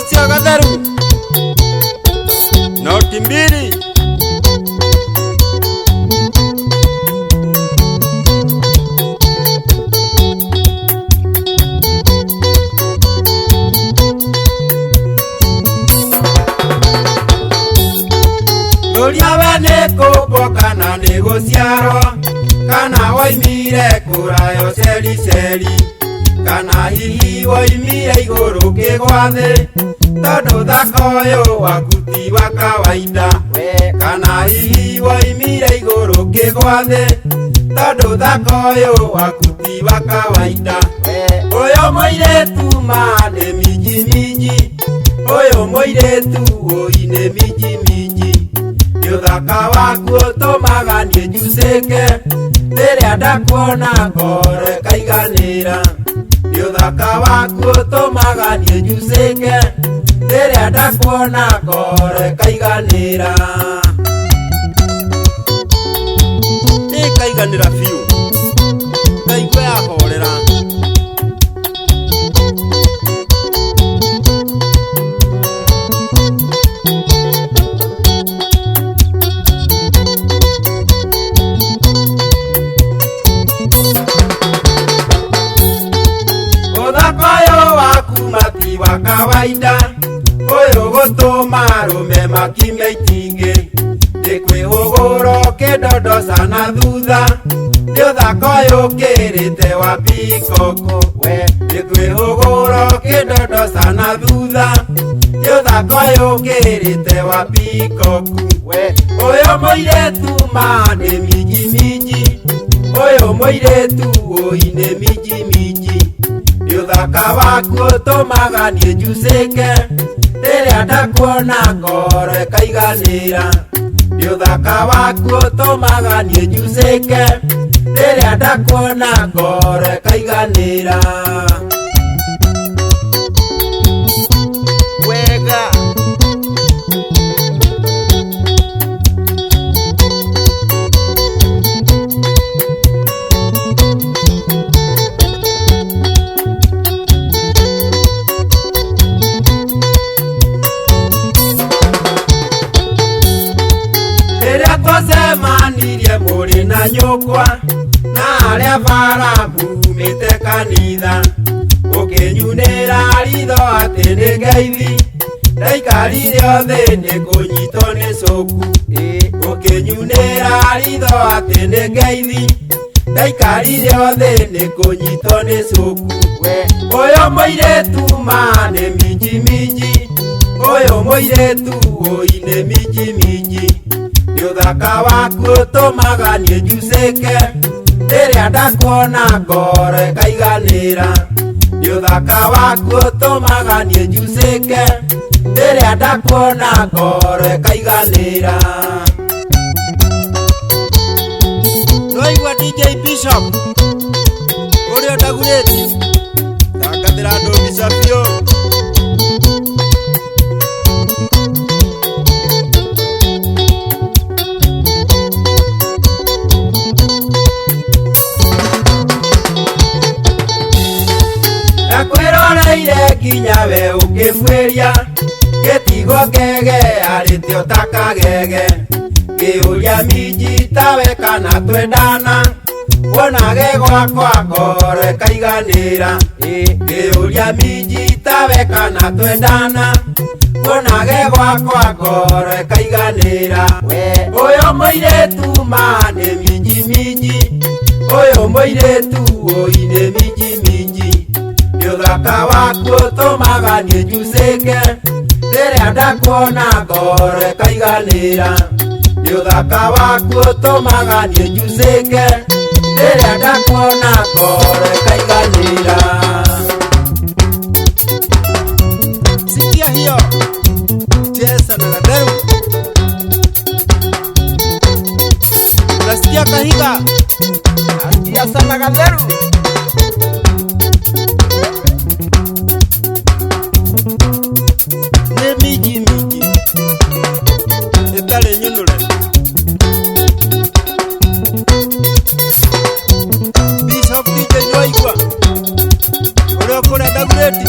cia gatheru noti mbili. Uria bane kubo kana ni guciarwa kana waimire kurayo ceri ceri kana hihi waimire iguru kigwathi tondu thaka uyu waku ti wa kawaida kana hihi waimire iguru kigwathi tondu thaka uyu waku ti wa kawaida uyu muiretu ma ni minji minji uyu muiretu oi ni minji minji uthaka waku utumaga nie njusike riria ndakuona ngoro ikaiganira uthaka waku utumaga nie njusike riria ndakuona ngoro ikaiganira ikaiganira biu ngaigua yahorera. Wa kawaida uyu gutuma rume makime itingi ndikwihugura ukindondoca na thutha ni uthaka uyu ukirite wa pikoko ndikwihugura ukindondoca na thutha ni uthaka uyu ukirite wa pikoko uyu muiretu ma ni minji minji uyu muiretu oi ni minji minji uthaka waku utumaga nie njusike riria ndakuona ngoro ikaiganira uthaka waku utumaga nie njusike riria ndakuona ngoro ikaiganira wega. Twasemanirie muri na nyukwa na aria bara mumite kanitha ukinyunira ritho ati ni ngeithi ndaikarire othe ni kunyitwo ni cuku ukinyunira ritho ati ni ngeithi ndaikarire othe ni kunyitwo ni cuku uyu muiretu ma ni minji minji uyu muiretu oi ni minji minji uthaka waku utumaga nie njusike riria ndakuona ngoro ikaiganira uthaka waku utumaga nie njusike riria ndakuona ngoro ikaiganira. Noigua DJ Bishop uria ndaguriti tangathira andu mbica biu nakwiroreire nginya we ukimwiria gitigo ngege arite utakagege ngiuria minji tawe kana twendana wonage gwakwa ngoro ikaiganira ngiuria minji tawe kana twendana wonage gwakwa ngoro ikaiganira uyu muiretu ma ni minji minji uyu muiretu oi ni minji minji uthaka waku utumaga nie njusike riria ndakuona ngoro ikaiganira uthaka waku utumaga nie njusike riria ndakuona ngoro ikaiganira. Sikia hiyo chesa na gatheru nasikia kahiga nasikia sana gatheru miji miji etale nyunure Bishop DJ Noigua ule kule Dagreti